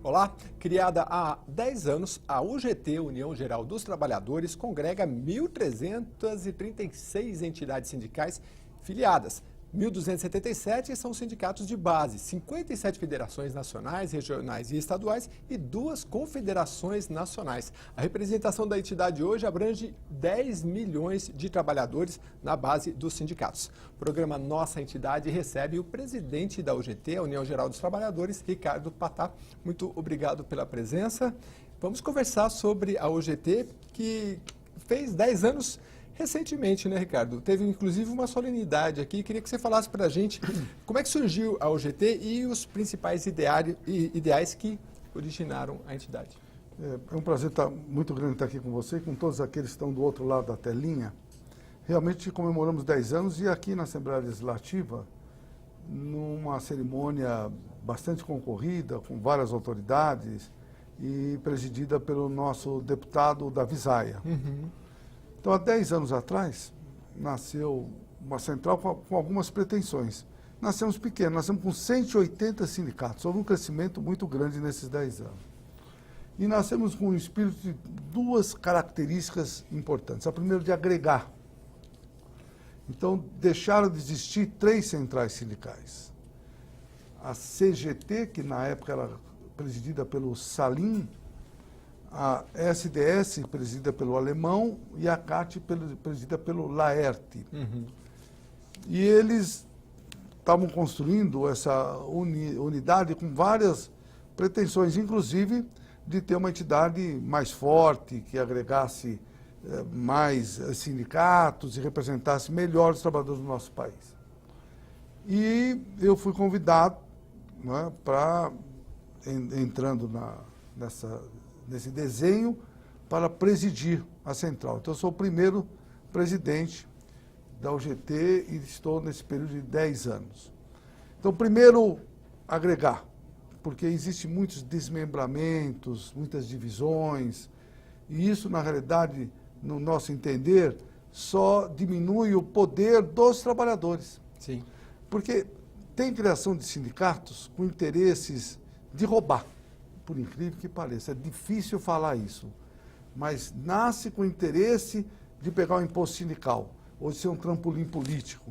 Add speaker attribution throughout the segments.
Speaker 1: Olá, criada há 10 anos, a UGT, União Geral dos Trabalhadores, congrega 1.336 entidades sindicais filiadas. 1.277 são sindicatos de base, 57 federações nacionais, regionais e estaduais e 2 confederações nacionais. A representação da entidade hoje abrange 10 milhões de trabalhadores na base dos sindicatos. O programa Nossa Entidade recebe o presidente da UGT, a União Geral dos Trabalhadores, Ricardo Patá. Muito obrigado pela presença. Vamos conversar sobre a UGT, que fez 10 anos recentemente, né, Ricardo? Teve, inclusive, uma solenidade aqui. Queria que você falasse para a gente como é que surgiu a UGT e os principais ideais que originaram a entidade.
Speaker 2: É um prazer muito grande estar aqui com você e com todos aqueles que estão do outro lado da telinha. Realmente comemoramos 10 anos e aqui na Assembleia Legislativa, numa cerimônia bastante concorrida, com várias autoridades e presidida pelo nosso deputado Davi Zaia. Então, há 10 anos atrás, nasceu uma central com algumas pretensões. Nascemos pequenos, nascemos com 180 sindicatos. Houve um crescimento muito grande nesses 10 anos. E nascemos com um espírito de 2 características importantes. A primeira, de agregar. Então, deixaram de existir 3 centrais sindicais. A CGT, que na época era presidida pelo Salim, a SDS, presidida pelo Alemão, e a CAT, presidida pelo Laerte. E eles estavam construindo essa unidade com várias pretensões, inclusive de ter uma entidade mais forte, que agregasse mais sindicatos e representasse melhor os trabalhadores do nosso país. E eu fui convidado, né, para, entrando nesse desenho, para presidir a central. Então, eu sou o primeiro presidente da UGT e estou nesse período de 10 anos. Então, primeiro, agregar, porque existem muitos desmembramentos, muitas divisões, e isso, na realidade, no nosso entender, só diminui o poder dos trabalhadores.
Speaker 1: Sim.
Speaker 2: Porque tem criação de sindicatos com interesses de roubar. Por incrível que pareça, é difícil falar isso, mas nasce com o interesse de pegar o imposto sindical, ou de ser um trampolim político.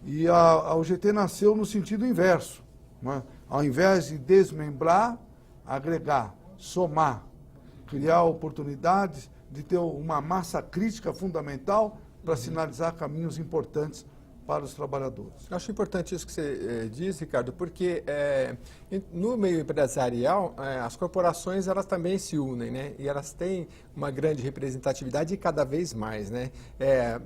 Speaker 2: E a UGT nasceu no sentido inverso, né? Ao invés de desmembrar, agregar, somar, criar oportunidades de ter uma massa crítica fundamental para sinalizar caminhos importantes para os trabalhadores.
Speaker 1: Eu acho importante isso que você diz, Ricardo, porque no meio empresarial, as corporações elas também se unem, né? E elas têm uma grande representatividade e cada vez mais, né?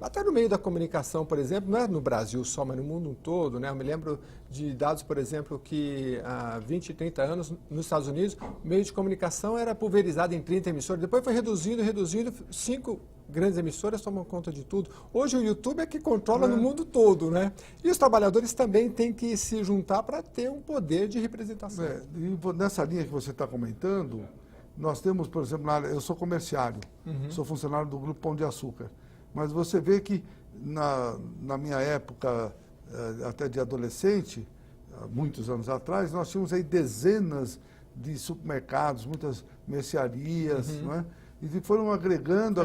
Speaker 1: Até no meio da comunicação, por exemplo, não é no Brasil só, mas no mundo todo, né? Eu me lembro de dados, por exemplo, que há 20, 30 anos, nos Estados Unidos, o meio de comunicação era pulverizado em 30 emissoras, depois foi reduzindo, 5 grandes emissoras tomam conta de tudo. Hoje o YouTube é que controla no mundo todo, né? E os trabalhadores também têm que se juntar para ter um poder de representação.
Speaker 2: E nessa linha que você está comentando, nós temos, por exemplo, eu sou comerciário, sou funcionário do Grupo Pão de Açúcar, mas você vê que na minha época, até de adolescente, há muitos anos atrás, nós tínhamos aí dezenas de supermercados, muitas mercearias, não é? E foram agregando,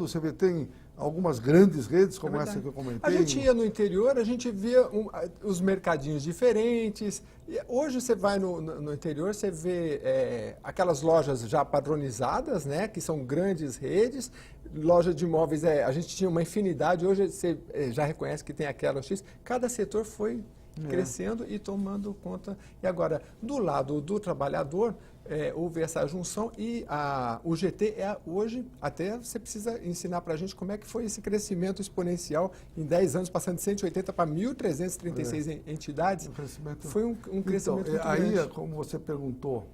Speaker 2: você vê, tem algumas grandes redes, como essa que eu comentei.
Speaker 1: A gente ia no interior, a gente via os mercadinhos diferentes. E hoje você vai no interior, você vê aquelas lojas já padronizadas, né, que são grandes redes. Loja de imóveis, a gente tinha uma infinidade, hoje você já reconhece que tem aquela X. Cada setor foi crescendo e tomando conta. E agora, do lado do trabalhador, houve essa junção e a UGT hoje, até você precisa ensinar para a gente como é que foi esse crescimento exponencial em 10 anos, passando de 180 para 1.336 entidades. Foi um crescimento muito grande.
Speaker 2: Aí, como você perguntou,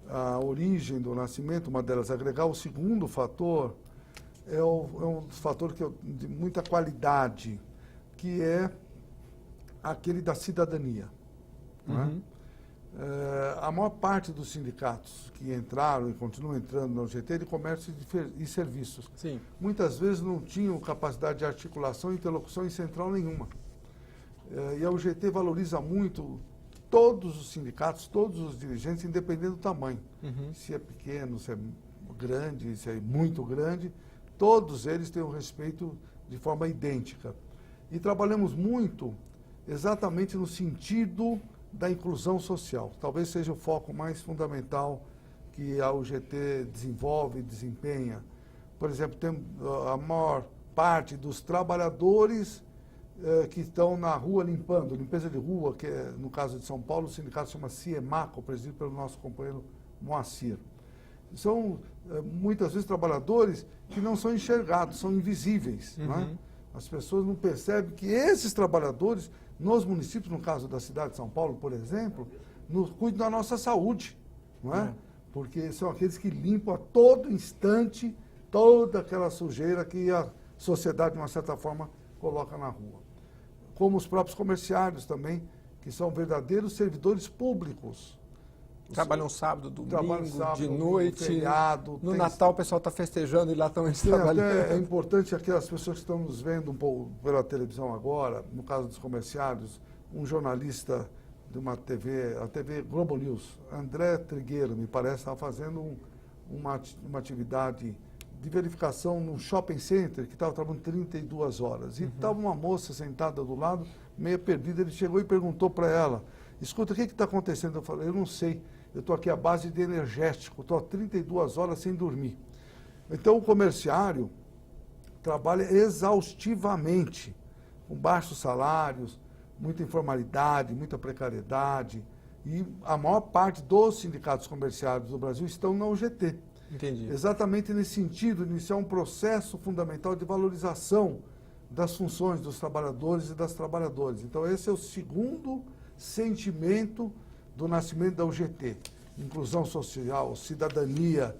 Speaker 2: a origem do nascimento, uma delas agregar, o segundo fator é um fator de muita qualidade, que é aquele da cidadania. A maior parte dos sindicatos que entraram e continuam entrando na UGT é de comércio e serviços.
Speaker 1: Sim.
Speaker 2: Muitas vezes não tinham capacidade de articulação e interlocução em central nenhuma. E a UGT valoriza muito todos os sindicatos, todos os dirigentes, independente do tamanho. Se é pequeno, se é grande, se é muito grande, todos eles têm um respeito de forma idêntica. E trabalhamos muito exatamente no sentido da inclusão social. Talvez seja o foco mais fundamental que a UGT desenvolve e desempenha. Por exemplo, tem a maior parte dos trabalhadores que estão na rua limpando, limpeza de rua, que é, no caso de São Paulo, o sindicato se chama CIEMACO, presidido pelo nosso companheiro Moacir. São muitas vezes trabalhadores que não são enxergados, são invisíveis. Não é? As pessoas não percebem que esses trabalhadores, nos municípios, no caso da cidade de São Paulo, por exemplo, cuidam da nossa saúde, não é? Porque são aqueles que limpam a todo instante toda aquela sujeira que a sociedade, de uma certa forma, coloca na rua. Como os próprios comerciários também, que são verdadeiros servidores públicos.
Speaker 1: Trabalham sábado, domingo, de
Speaker 2: domingo,
Speaker 1: noite,
Speaker 2: feriado.
Speaker 1: no Natal o pessoal está festejando e lá estão eles trabalhando.
Speaker 2: É importante aquelas pessoas que estão nos vendo um pouco pela televisão agora, no caso dos comerciários, um jornalista de uma TV, a TV Globo News, André Trigueiro, me parece, estava fazendo uma atividade de verificação num shopping center que estava trabalhando 32 horas. E estava uma moça sentada do lado, meio perdida. Ele chegou e perguntou para ela, escuta, o que está acontecendo? Eu falei, eu não sei, eu estou aqui à base de energético, estou há 32 horas sem dormir. Então o comerciário trabalha exaustivamente, com baixos salários, muita informalidade, muita precariedade. E a maior parte dos sindicatos comerciários do Brasil estão na UGT.
Speaker 1: Entendi.
Speaker 2: Exatamente nesse sentido, iniciar um processo fundamental de valorização das funções dos trabalhadores e das trabalhadoras. Então, esse é o segundo sentimento do nascimento da UGT. Inclusão social, cidadania,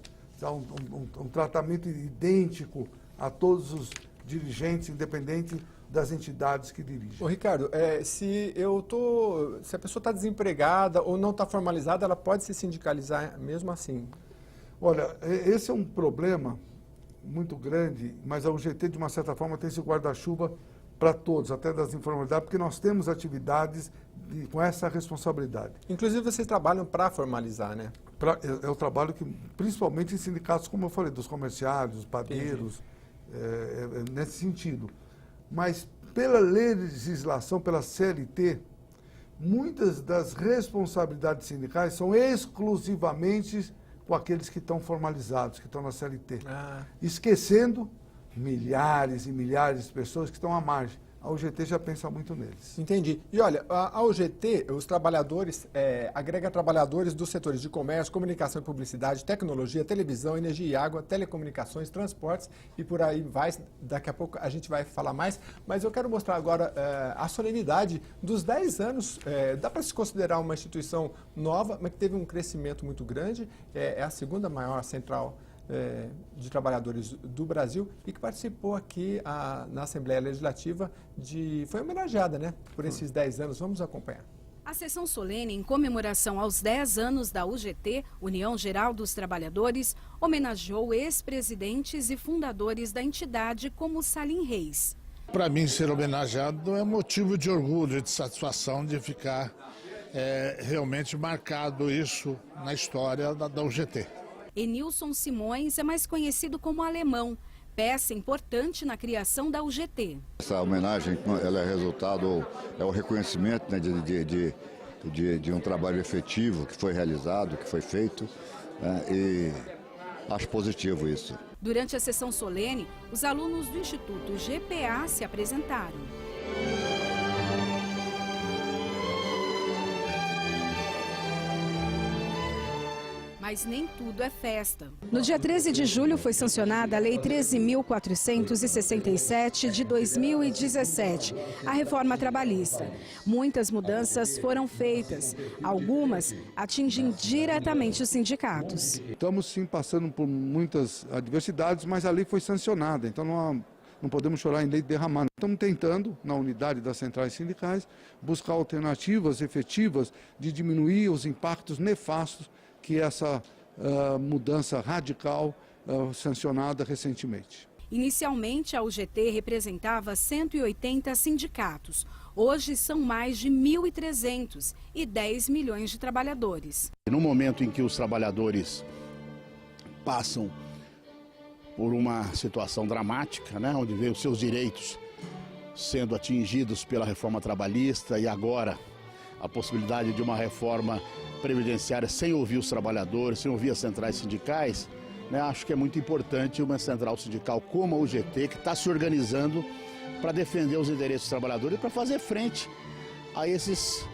Speaker 2: um tratamento idêntico a todos os dirigentes, independente das entidades que dirigem.
Speaker 1: Ô, Ricardo, se a pessoa está desempregada ou não está formalizada, ela pode se sindicalizar mesmo assim?
Speaker 2: Olha, esse é um problema muito grande, mas a UGT, de uma certa forma, tem esse guarda-chuva para todos, até das informalidades, porque nós temos atividades com essa responsabilidade.
Speaker 1: Inclusive, vocês trabalham para formalizar, né?
Speaker 2: É o trabalho que, principalmente em sindicatos, como eu falei, dos comerciários, dos padeiros, nesse sentido. Mas, pela legislação, pela CLT, muitas das responsabilidades sindicais são exclusivamente com aqueles que estão formalizados, que estão na CLT. Esquecendo milhares e milhares de pessoas que estão à margem. A UGT já pensa muito neles.
Speaker 1: Entendi. E olha, a UGT, os trabalhadores, agrega trabalhadores dos setores de comércio, comunicação e publicidade, tecnologia, televisão, energia e água, telecomunicações, transportes e por aí vai. Daqui a pouco a gente vai falar mais, mas eu quero mostrar agora a solenidade dos 10 anos. Dá para se considerar uma instituição nova, mas que teve um crescimento muito grande. É a segunda maior central de trabalhadores do Brasil e que participou aqui na Assembleia Legislativa, foi homenageada, né, por esses 10 anos. Vamos acompanhar.
Speaker 3: A sessão solene em comemoração aos 10 anos da UGT, União Geral dos Trabalhadores, homenageou ex-presidentes e fundadores da entidade como Salim Reis.
Speaker 4: Para mim, ser homenageado é motivo de orgulho, de satisfação, de ficar realmente marcado isso na história da UGT.
Speaker 3: Enilson Simões é mais conhecido como Alemão, peça importante na criação da UGT.
Speaker 5: Essa homenagem ela é resultado, é o reconhecimento, né, de um trabalho efetivo que foi realizado, que foi feito, e acho positivo isso.
Speaker 3: Durante a sessão solene, os alunos do Instituto GPA se apresentaram. Mas nem tudo é festa. No dia 13 de julho foi sancionada a Lei 13.467 de 2017, a reforma trabalhista. Muitas mudanças foram feitas, algumas atingem diretamente os sindicatos.
Speaker 2: Estamos sim passando por muitas adversidades, mas a lei foi sancionada, então não podemos chorar em leite derramado. Estamos tentando, na unidade das centrais sindicais, buscar alternativas efetivas de diminuir os impactos nefastos que essa mudança radical sancionada recentemente.
Speaker 3: Inicialmente, a UGT representava 180 sindicatos. Hoje são mais de 1.300 e 10 milhões de trabalhadores.
Speaker 6: No momento em que os trabalhadores passam por uma situação dramática, né, onde vê os seus direitos sendo atingidos pela reforma trabalhista e agora a possibilidade de uma reforma previdenciária sem ouvir os trabalhadores, sem ouvir as centrais sindicais, né, acho que é muito importante uma central sindical como a UGT, que está se organizando para defender os interesses dos trabalhadores e para fazer frente a esses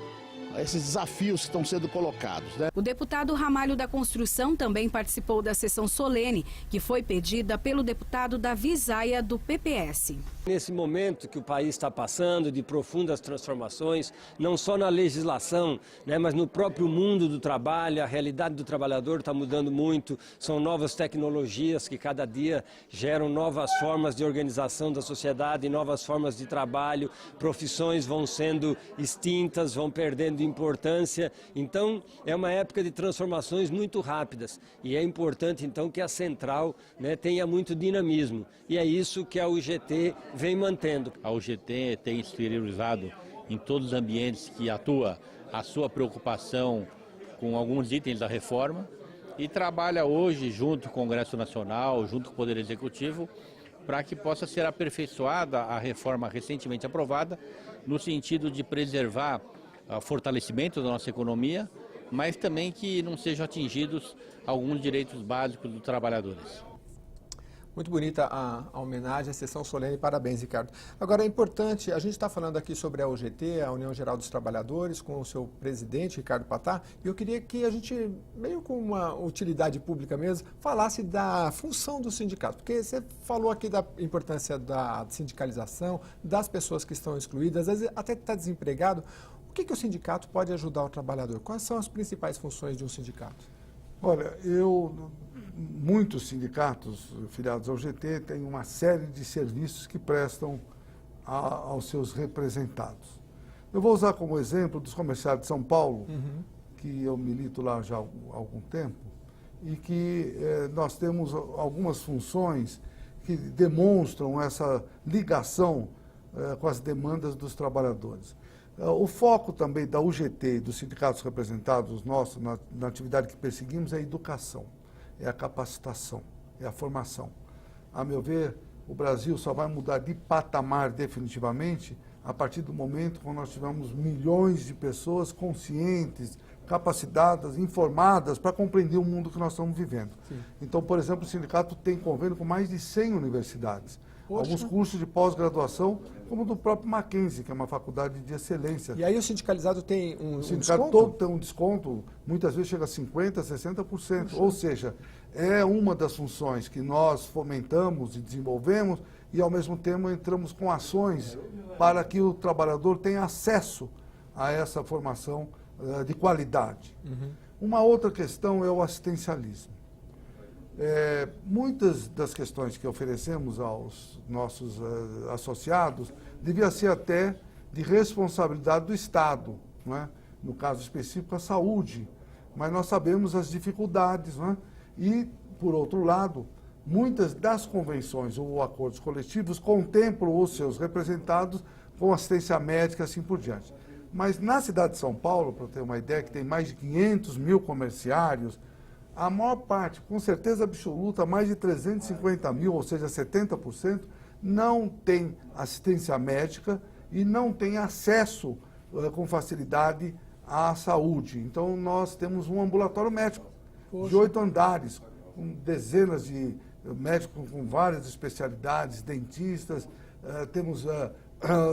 Speaker 6: desafios que estão sendo colocados, né?
Speaker 3: O deputado Ramalho da Construção também participou da sessão solene, que foi pedida pelo deputado Davi Zaia, do PPS.
Speaker 7: Nesse momento que o país está passando de profundas transformações, não só na legislação, né, mas no próprio mundo do trabalho, a realidade do trabalhador está mudando muito, são novas tecnologias que cada dia geram novas formas de organização da sociedade, novas formas de trabalho, profissões vão sendo extintas, vão perdendo importância. Então, é uma época de transformações muito rápidas e é importante, então, que a central, né, tenha muito dinamismo. E é isso que a UGT vem mantendo.
Speaker 8: A UGT tem exteriorizado em todos os ambientes que atua a sua preocupação com alguns itens da reforma e trabalha hoje junto com o Congresso Nacional, junto com o Poder Executivo, para que possa ser aperfeiçoada a reforma recentemente aprovada, no sentido de preservar o fortalecimento da nossa economia, mas também que não sejam atingidos alguns direitos básicos dos trabalhadores.
Speaker 1: Muito bonita a homenagem, a sessão solene, parabéns, Ricardo. Agora, é importante, a gente está falando aqui sobre a UGT, a União Geral dos Trabalhadores, com o seu presidente, Ricardo Patá, e eu queria que a gente, meio com uma utilidade pública mesmo, falasse da função do sindicato, porque você falou aqui da importância da sindicalização, das pessoas que estão excluídas, às vezes até está desempregado. O que o sindicato pode ajudar o trabalhador? Quais são as principais funções de um sindicato?
Speaker 2: Olha, muitos sindicatos filiados ao GT têm uma série de serviços que prestam aos seus representados. Eu vou usar como exemplo dos comerciários de São Paulo, que eu milito lá já há algum tempo, e que nós temos algumas funções que demonstram essa ligação com as demandas dos trabalhadores. O foco também da UGT e dos sindicatos representados nossos na atividade que perseguimos é a educação, é a capacitação, é a formação. A meu ver, o Brasil só vai mudar de patamar definitivamente a partir do momento quando nós tivermos milhões de pessoas conscientes, capacitadas, informadas para compreender o mundo que nós estamos vivendo. Sim. Então, por exemplo, o sindicato tem convênio com mais de 100 universidades. Poxa. Alguns cursos de pós-graduação, como do próprio Mackenzie, que é uma faculdade de excelência.
Speaker 1: E aí o sindicalizado tem um
Speaker 2: desconto? O sindicato todo tem um desconto, muitas vezes chega a 50%, 60%. Poxa. Ou seja, é uma das funções que nós fomentamos e desenvolvemos e, ao mesmo tempo, entramos com ações para que o trabalhador tenha acesso a essa formação de qualidade. Uma outra questão é o assistencialismo. Muitas das questões que oferecemos aos nossos associados devia ser até de responsabilidade do Estado, não é? No caso específico, a saúde. Mas nós sabemos as dificuldades, não é? E, por outro lado, muitas das convenções ou acordos coletivos contemplam os seus representados com assistência médica e assim por diante. Mas na cidade de São Paulo, para ter uma ideia, que tem mais de 500 mil comerciários, a maior parte, com certeza absoluta, mais de 350 mil, ou seja, 70%, não tem assistência médica e não tem acesso com facilidade à saúde. Então, nós temos um ambulatório médico de 8 andares, com dezenas de médicos com várias especialidades, dentistas, temos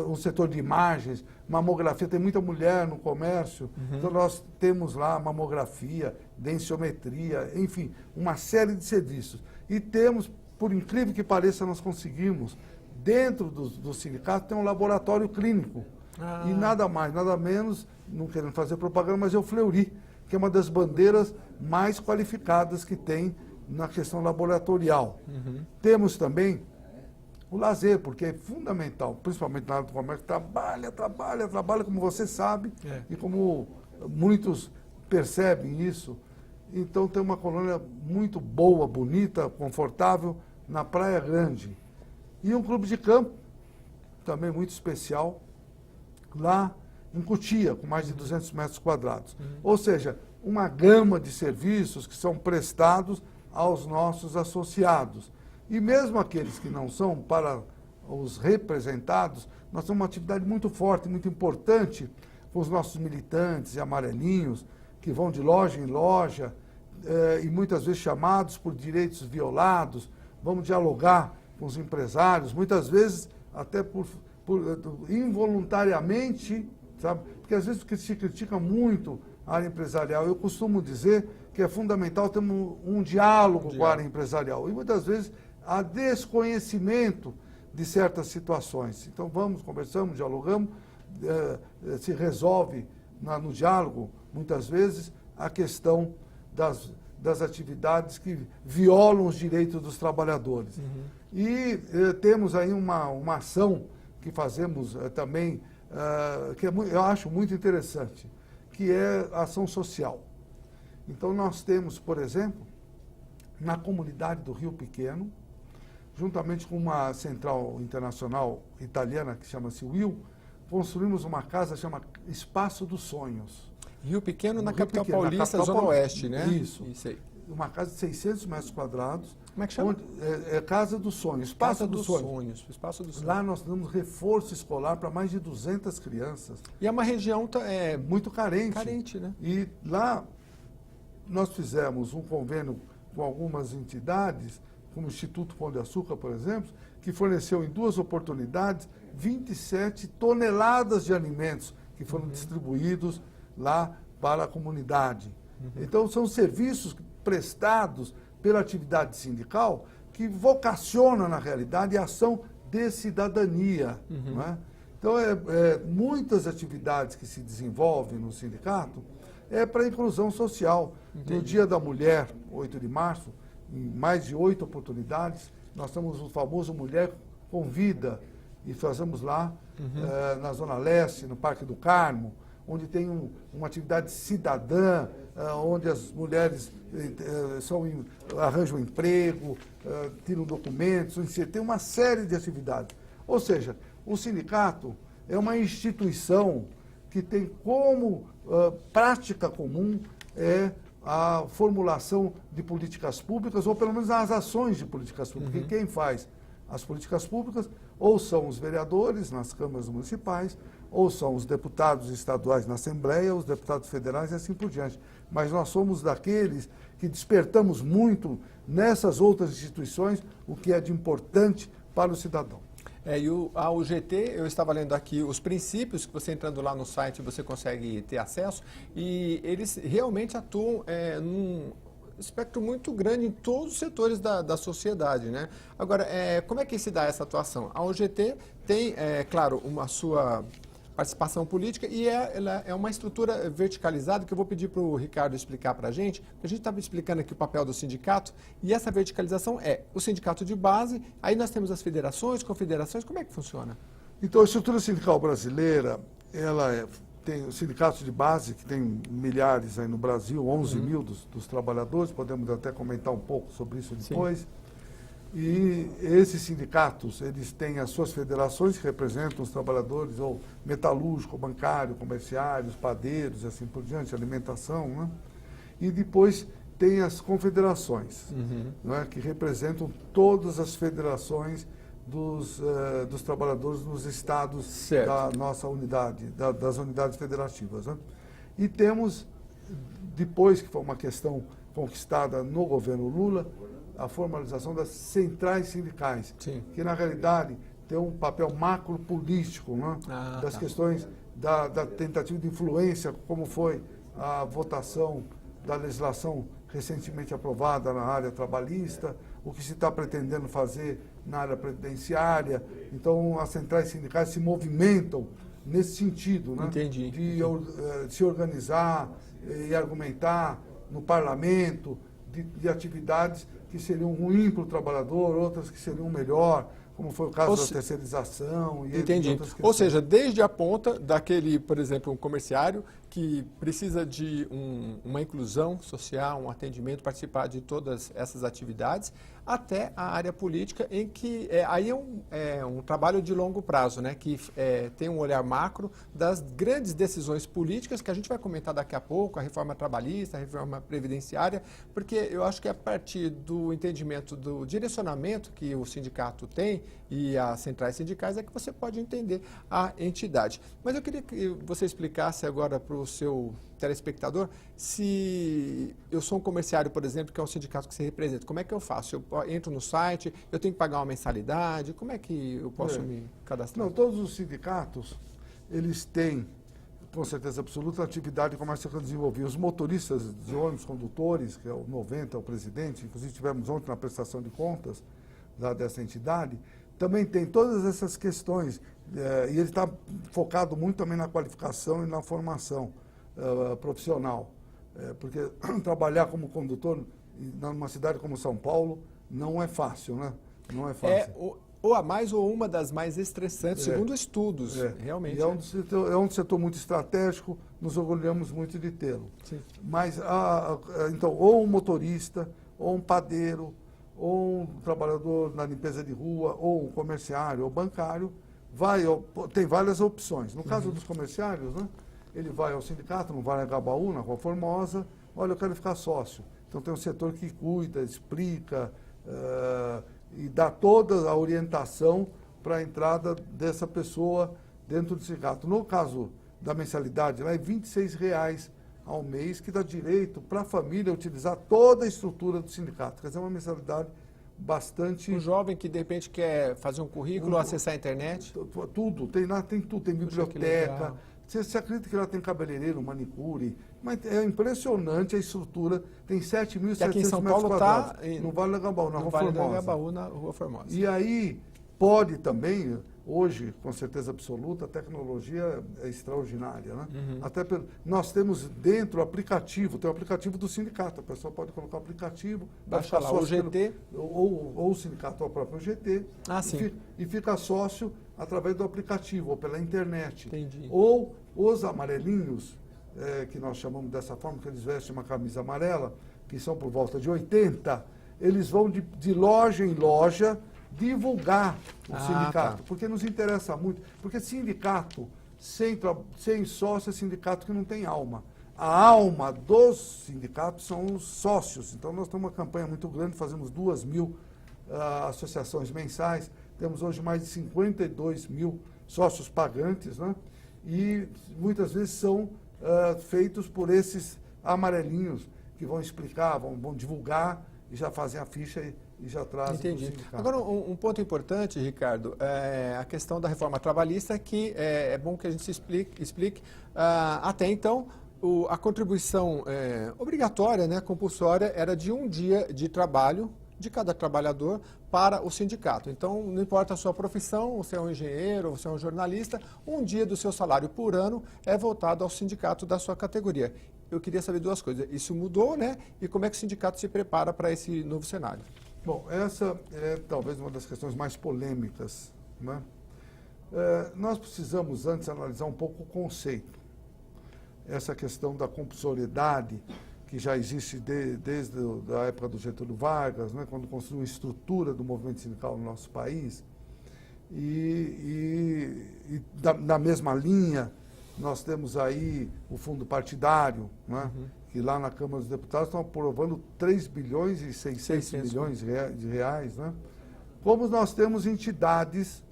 Speaker 2: um setor de imagens, mamografia, tem muita mulher no comércio, então nós temos lá mamografia, densitometria, enfim, uma série de serviços. E temos, por incrível que pareça, nós conseguimos, dentro do sindicato, ter um laboratório clínico. E nada mais, nada menos, não querendo fazer propaganda, mas é o Fleury, que é uma das bandeiras mais qualificadas que tem na questão laboratorial. Temos também o lazer, porque é fundamental, principalmente na área do comércio, trabalha, como você sabe, e como muitos percebem isso. Então tem uma colônia muito boa, bonita, confortável, na Praia Grande. E um clube de campo, também muito especial, lá em Cotia, com mais de 200 metros quadrados. Ou seja, uma gama de serviços que são prestados aos nossos associados. E mesmo aqueles que não são, para os representados, nós temos uma atividade muito forte, muito importante com os nossos militantes e amarelinhos, que vão de loja em loja, e muitas vezes chamados por direitos violados. Vamos dialogar com os empresários, muitas vezes até por involuntariamente, sabe? Porque às vezes se critica muito a área empresarial. Eu costumo dizer que é fundamental termos um diálogo com a área empresarial. E muitas vezes há desconhecimento de certas situações. Então vamos, conversamos, dialogamos, se resolve no diálogo, muitas vezes, a questão das atividades que violam os direitos dos trabalhadores. E temos aí uma ação que fazemos também, que eu acho muito interessante, que é a ação social. Então nós temos, por exemplo, na comunidade do Rio Pequeno, juntamente com uma central internacional italiana que chama-se WIL, construímos uma casa que chama Espaço dos Sonhos.
Speaker 1: Rio Pequeno, na
Speaker 2: Rio
Speaker 1: capital
Speaker 2: Pequeno,
Speaker 1: paulista,
Speaker 2: na capital
Speaker 1: Zona Oeste, né?
Speaker 2: Isso.
Speaker 1: Isso aí.
Speaker 2: Uma casa de 600 metros quadrados.
Speaker 1: Como é que chama?
Speaker 2: É Casa dos Sonhos, Espaço dos Sonhos.
Speaker 1: Espaço dos Sonhos.
Speaker 2: Lá nós damos reforço escolar para mais de 200 crianças.
Speaker 1: E é uma região
Speaker 2: muito carente.
Speaker 1: Carente, né?
Speaker 2: E lá nós fizemos um convênio com algumas entidades, como o Instituto Pão de Açúcar, por exemplo, que forneceu em 2 oportunidades 27 toneladas de alimentos que foram distribuídos lá para a comunidade. Então, são serviços prestados pela atividade sindical que vocaciona, na realidade, a ação de cidadania. Não é? Então, muitas atividades que se desenvolvem no sindicato é para a inclusão social. No Dia da Mulher, 8 de março, em mais de 8 oportunidades, nós temos o famoso Mulher Convida, e fazemos lá, na Zona Leste, no Parque do Carmo, onde tem uma atividade cidadã, onde as mulheres arranjam emprego, tiram documentos, tem uma série de atividades. Ou seja, o sindicato é uma instituição que tem como prática comum a formulação de políticas públicas, ou pelo menos as ações de políticas públicas. E quem faz as políticas públicas ou são os vereadores nas câmaras municipais, ou são os deputados estaduais na Assembleia, os deputados federais e assim por diante. Mas nós somos daqueles que despertamos muito nessas outras instituições o que é de importante para o cidadão.
Speaker 1: E a UGT, eu estava lendo aqui os princípios, que você entrando lá no site você consegue ter acesso, e eles realmente atuam num espectro muito grande em todos os setores da sociedade, né? Agora, como é que se dá essa atuação? A UGT tem, claro, uma sua participação política e ela é uma estrutura verticalizada que eu vou pedir para o Ricardo explicar para a gente estava explicando aqui o papel do sindicato, e essa verticalização é o sindicato de base, aí nós temos as federações, confederações, como é que funciona?
Speaker 2: Então, a estrutura sindical brasileira, ela tem os sindicatos de base, que tem milhares aí no Brasil, 11 mil dos trabalhadores, podemos até comentar um pouco sobre isso depois. Sim. E esses sindicatos, eles têm as suas federações que representam os trabalhadores, ou metalúrgico, bancário, comerciários, padeiros, e assim por diante, alimentação, né? E depois tem as confederações, né, que representam todas as federações dos trabalhadores nos estados certo. Da nossa unidade, das unidades federativas. Né? E temos, depois que foi uma questão conquistada no governo Lula, a formalização das centrais sindicais, Sim. que na realidade tem um papel macropolítico, né? Das questões da tentativa de influência, como foi a votação da legislação recentemente aprovada na área trabalhista, o que se está pretendendo fazer na área previdenciária. Então, as centrais sindicais se movimentam nesse sentido, né?
Speaker 1: Entendi.
Speaker 2: De se organizar e argumentar no parlamento de atividades que seriam ruins para o trabalhador, outras que seriam melhor, como foi o caso da terceirização.
Speaker 1: Entendi. Ou seja, desde a ponta daquele, por exemplo, um comerciário que precisa de uma inclusão social, um atendimento, participar de todas essas atividades, até a área política, em que aí é um trabalho de longo prazo, né, que tem um olhar macro das grandes decisões políticas, que a gente vai comentar daqui a pouco, a reforma trabalhista, a reforma previdenciária, porque eu acho que a partir do entendimento do direcionamento que o sindicato tem e as centrais sindicais é que você pode entender a entidade. Mas eu queria que você explicasse agora para o seu telespectador, se eu sou um comerciário, por exemplo, que é um sindicato que você representa, como é que eu faço? Eu entro no site, eu tenho que pagar uma mensalidade, como é que eu posso me cadastrar?
Speaker 2: Não, todos os sindicatos, eles têm, com certeza absoluta, a atividade começa a desenvolver. Os motoristas de ônibus, condutores, que é o 90, é o presidente, inclusive tivemos ontem na prestação de contas dessa entidade, também tem todas essas questões, e ele está focado muito também na qualificação e na formação profissional, porque trabalhar como condutor numa cidade como São Paulo não é fácil, né? Não é fácil.
Speaker 1: Ou a mais ou uma das mais estressantes, segundo estudos, realmente.
Speaker 2: E é um setor muito estratégico, nos orgulhamos muito de tê-lo. Mas, então, ou um motorista, ou um padeiro, ou um trabalhador na limpeza de rua, ou um comerciário, ou bancário, tem várias opções. No caso dos comerciários, né? Ele vai ao sindicato, não vai na Agabaú, na Rua Formosa, olha, eu quero ficar sócio. Então tem um setor que cuida, explica e dá toda a orientação para a entrada dessa pessoa dentro do sindicato. No caso da mensalidade, lá é R$ 26,00 ao mês, que dá direito para a família utilizar toda a estrutura do sindicato. Quer dizer, uma mensalidade bastante...
Speaker 1: Um jovem que, de repente, quer fazer um currículo, acessar a internet?
Speaker 2: Tudo, tem tudo, tem biblioteca. Você acredita que lá tem cabeleireiro, manicure? Mas é impressionante a estrutura. Tem 7.700 metros quadrados.
Speaker 1: Aqui em São Paulo está...
Speaker 2: No Vale do Agabaú, na Rua Formosa.
Speaker 1: No Vale do Agabaú, na Rua Formosa.
Speaker 2: E aí pode também, hoje, com certeza absoluta, a tecnologia é extraordinária, né? Nós temos dentro o aplicativo, tem o aplicativo do sindicato. A pessoa pode colocar o aplicativo...
Speaker 1: Baixa lá o GT.
Speaker 2: Ou o sindicato, ou o próprio GT. E fica sócio através do aplicativo ou pela internet.
Speaker 1: Entendi.
Speaker 2: Ou os amarelinhos, que nós chamamos dessa forma, que eles vestem uma camisa amarela, que são por volta de 80, eles vão de loja em loja divulgar o sindicato, porque nos interessa muito, porque sindicato sem sócio é sindicato que não tem alma. A alma dos sindicatos são os sócios. Então nós temos uma campanha muito grande, fazemos 2.000 associações mensais, temos hoje mais de 52.000 sócios pagantes, né? E muitas vezes são feitos por esses amarelinhos que vão explicar, vão divulgar e já fazem a ficha e já trazem para o sindicato.
Speaker 1: Agora, um ponto importante, Ricardo, é a questão da reforma trabalhista, que é bom que a gente se explique. Até então, a contribuição obrigatória, né, compulsória, era de um dia de trabalho de cada trabalhador para o sindicato. Então, não importa a sua profissão, você é um engenheiro, você é um jornalista, um dia do seu salário por ano é voltado ao sindicato da sua categoria. Eu queria saber duas coisas. Isso mudou, né? E como é que o sindicato se prepara para esse novo cenário?
Speaker 2: Bom, essa é talvez uma das questões mais polêmicas, né? Nós precisamos antes analisar um pouco o conceito. Essa questão da compulsoriedade, que já existe desde a época do Getúlio Vargas, né, quando construiu a estrutura do movimento sindical no nosso país. Da mesma linha, nós temos aí o fundo partidário, né, que lá na Câmara dos Deputados estão aprovando 3 bilhões e 600 milhões de reais. Né? Como nós temos entidades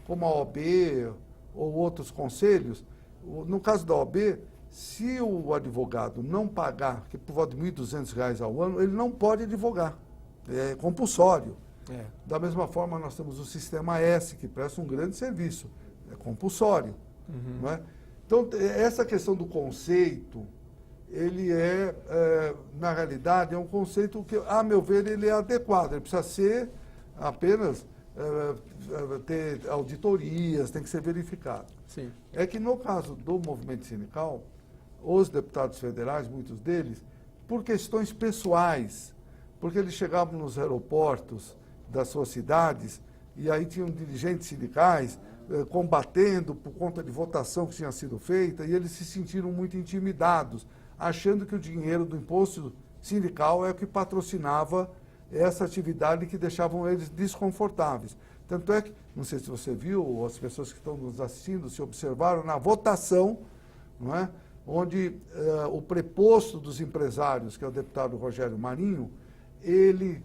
Speaker 2: como a OAB ou outros conselhos, no caso da OAB, se o advogado não pagar, que por volta de R$ 1.200 ao ano, ele não pode advogar. É compulsório. Da mesma forma, nós temos o Sistema S, que presta um grande serviço. É compulsório. Não é? Então, essa questão do conceito, ele na realidade, é um conceito que, a meu ver, ele é adequado. Ele precisa ser apenas ter auditorias, tem que ser verificado.
Speaker 1: Sim.
Speaker 2: É que no caso do movimento sindical, os deputados federais, muitos deles, por questões pessoais, porque eles chegavam nos aeroportos das suas cidades e aí tinham dirigentes sindicais combatendo por conta de votação que tinha sido feita, e eles se sentiram muito intimidados, achando que o dinheiro do imposto sindical é o que patrocinava essa atividade que deixavam eles desconfortáveis. Tanto é que, não sei se você viu, ou as pessoas que estão nos assistindo, se observaram na votação, não é? Onde o preposto dos empresários, que é o deputado Rogério Marinho, ele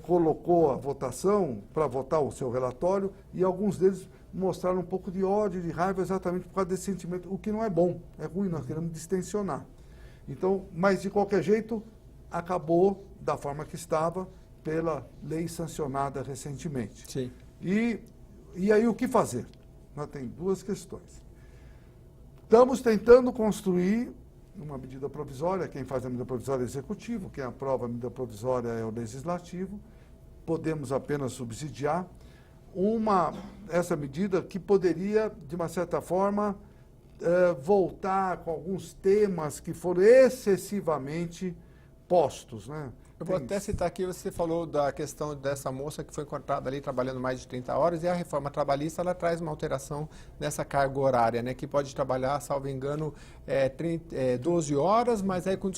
Speaker 2: colocou a votação para votar o seu relatório, e alguns deles mostraram um pouco de ódio, de raiva, exatamente por causa desse sentimento, o que não é bom, é ruim, nós queremos distensionar. Então, mas de qualquer jeito, acabou da forma que estava, pela lei sancionada recentemente.
Speaker 1: Sim.
Speaker 2: E aí o que fazer? Nós temos duas questões. Estamos tentando construir uma medida provisória, quem faz a medida provisória é o executivo, quem aprova a medida provisória é o legislativo, podemos apenas subsidiar essa medida que poderia, de uma certa forma, voltar com alguns temas que foram excessivamente postos, né?
Speaker 1: Eu vou até citar aqui, você falou da questão dessa moça que foi encontrada ali trabalhando mais de 30 horas, e a reforma trabalhista, ela traz uma alteração nessa carga horária, né, que pode trabalhar, salvo engano, 12 horas, mas aí com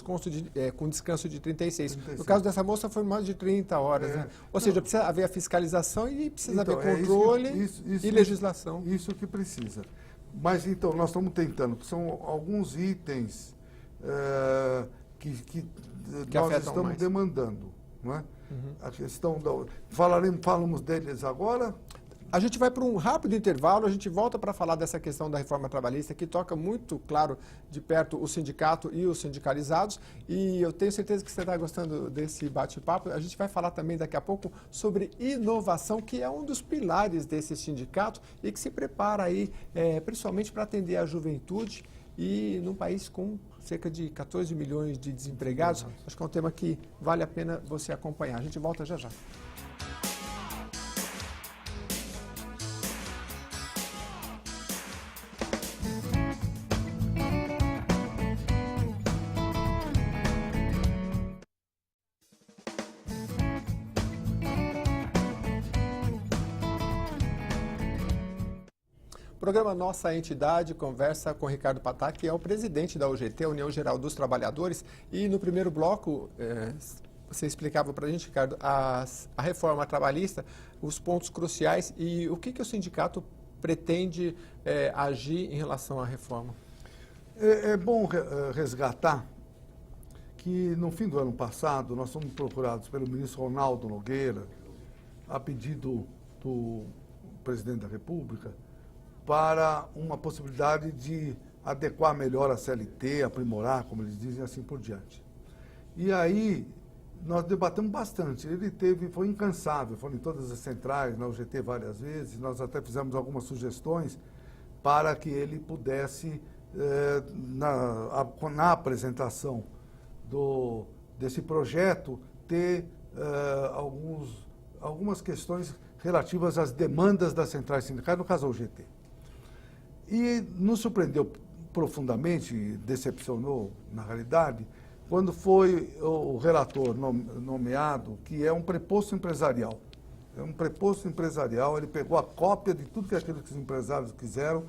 Speaker 1: descanso de 36. No caso dessa moça foi mais de 30 horas, né? Ou seja, precisa haver a fiscalização e precisa haver controle e legislação.
Speaker 2: Isso que precisa. Mas então, nós estamos tentando, que são alguns itens que nós estamos mais demandando, não é? A questão falamos deles agora.
Speaker 1: A gente vai para um rápido intervalo, a gente volta para falar dessa questão da reforma trabalhista, que toca muito, claro, de perto o sindicato e os sindicalizados, e eu tenho certeza que você está gostando desse bate-papo. A gente vai falar também daqui a pouco sobre inovação, que é um dos pilares desse sindicato e que se prepara aí, principalmente para atender a juventude, e num país com cerca de 14 milhões de desempregados. Acho que é um tema que vale a pena você acompanhar. A gente volta já já. O programa Nossa Entidade conversa com Ricardo Patá, que é o presidente da UGT, a União Geral dos Trabalhadores. E no primeiro bloco, você explicava para a gente, Ricardo, a reforma trabalhista, os pontos cruciais e o que o sindicato pretende agir em relação à reforma.
Speaker 2: É bom resgatar que no fim do ano passado nós fomos procurados pelo ministro Ronaldo Nogueira, a pedido do presidente da República, para uma possibilidade de adequar melhor a CLT, aprimorar, como eles dizem, assim por diante. E aí, nós debatemos bastante. Ele foi incansável, foi em todas as centrais, na UGT várias vezes, nós até fizemos algumas sugestões para que ele pudesse, na apresentação desse projeto, ter algumas questões relativas às demandas das centrais sindicais, no caso a UGT. E nos surpreendeu profundamente, decepcionou, na realidade, quando foi o relator nomeado, que é um preposto empresarial. É um preposto empresarial, ele pegou a cópia de tudo aquilo que os empresários quiseram,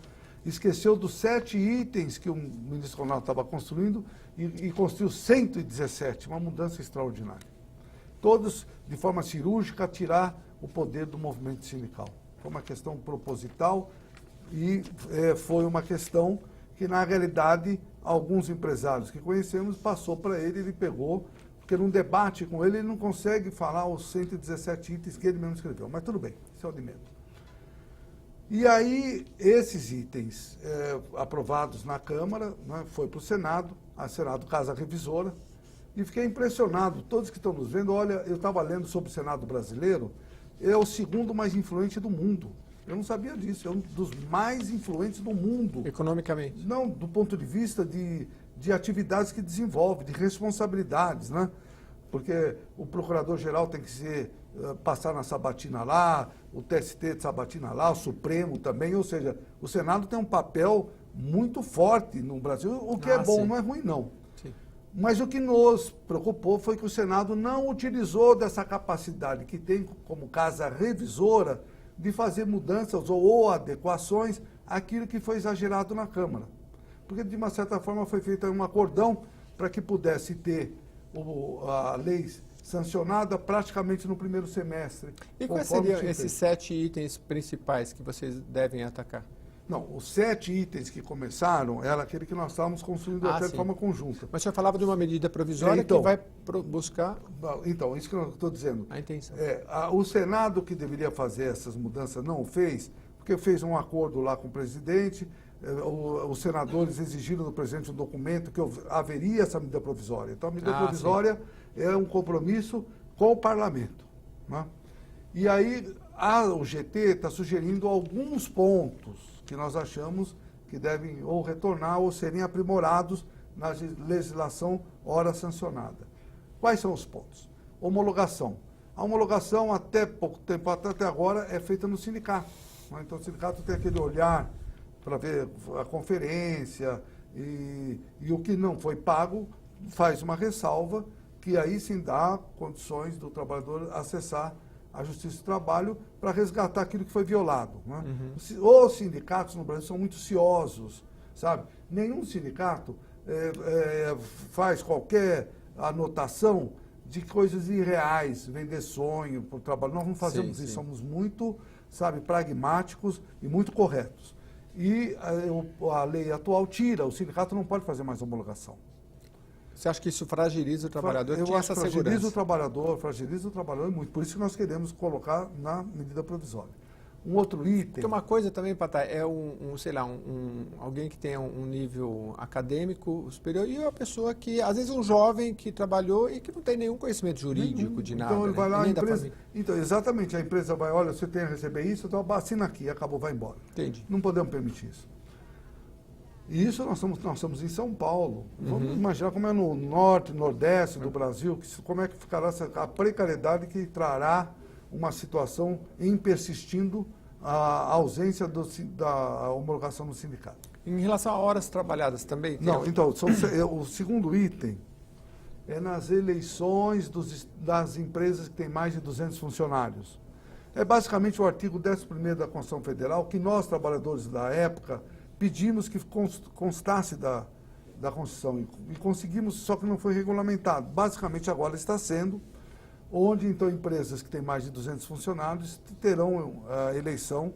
Speaker 2: esqueceu dos 7 itens que o ministro Ronaldo estava construindo e construiu 117, uma mudança extraordinária. Todos, de forma cirúrgica, tirar o poder do movimento sindical. Foi uma questão proposital. E foi uma questão que, na realidade, alguns empresários que conhecemos passou para ele pegou, porque num debate com ele não consegue falar os 117 itens que ele mesmo escreveu. Mas tudo bem, isso é o de menos. E aí, esses itens aprovados na Câmara, né, foi para o Senado, a Senado Casa Revisora, e fiquei impressionado. Todos que estão nos vendo, olha, eu estava lendo sobre o Senado brasileiro, é o segundo mais influente do mundo. Eu não sabia disso, é um dos mais influentes do mundo.
Speaker 1: Economicamente?
Speaker 2: Não, do ponto de vista de atividades que desenvolve, de responsabilidades, né? Porque o procurador-geral tem que passar na sabatina lá, o TST de sabatina lá, o Supremo também, ou seja, o Senado tem um papel muito forte no Brasil, o que é bom, sim. Não é ruim não. Sim. Mas o que nos preocupou foi que o Senado não utilizou dessa capacidade que tem como casa revisora de fazer mudanças ou adequações àquilo que foi exagerado na Câmara. Porque, de uma certa forma, foi feito um acordão para que pudesse ter a lei sancionada praticamente no primeiro semestre.
Speaker 1: E quais seriam esses 7 itens principais que vocês devem atacar?
Speaker 2: Não, os 7 itens que começaram era aquele que nós estávamos construindo até de forma conjunta.
Speaker 1: Mas o senhor falava de uma medida provisória que vai buscar...
Speaker 2: Então, isso que eu estou dizendo.
Speaker 1: A intenção.
Speaker 2: O Senado, que deveria fazer essas mudanças, não o fez, porque fez um acordo lá com o presidente, os senadores exigiram do presidente um documento que haveria essa medida provisória. Então, a medida provisória é um compromisso com o parlamento, né? E aí, o GT está sugerindo alguns pontos que nós achamos que devem ou retornar ou serem aprimorados na legislação ora sancionada. Quais são os pontos? Homologação. A homologação, até pouco tempo, até agora, é feita no sindicato, né? Então, o sindicato tem aquele olhar para ver a conferência e o que não foi pago, faz uma ressalva que aí sim dá condições do trabalhador acessar a Justiça do Trabalho para resgatar aquilo que foi violado, né? Os sindicatos no Brasil são muito ciosos, sabe? Nenhum sindicato faz qualquer anotação de coisas irreais, vender sonho para o trabalho. Nós não fazemos isso, somos muito, sabe, pragmáticos e muito corretos. E a lei atual tira, o sindicato não pode fazer mais homologação.
Speaker 1: Você acha que isso fragiliza o trabalhador?
Speaker 2: Eu acho que fragiliza o trabalhador muito. Por isso que nós queremos colocar na medida provisória. Um outro item...
Speaker 1: Tem uma coisa também, Patá, é alguém que tenha um nível acadêmico superior e uma pessoa que, às vezes, um jovem que trabalhou e que não tem nenhum conhecimento jurídico de nada.
Speaker 2: Então, ele vai lá,
Speaker 1: nem da família.
Speaker 2: Então, exatamente, a empresa vai, olha, você tem a receber isso, então assina aqui, acabou, vai embora.
Speaker 1: Entendi.
Speaker 2: Não podemos permitir isso. E isso nós estamos em São Paulo. Vamos imaginar como é no norte, nordeste do Brasil, como é que ficará a precariedade que trará uma situação em persistindo a ausência da homologação do sindicato.
Speaker 1: Em relação a horas trabalhadas também?
Speaker 2: Não, então, o segundo item é nas eleições das empresas que têm mais de 200 funcionários. É basicamente o artigo 11º da Constituição Federal, que nós, trabalhadores da época, pedimos que constasse da Constituição e conseguimos, só que não foi regulamentado. Basicamente agora está sendo, onde então empresas que têm mais de 200 funcionários terão a eleição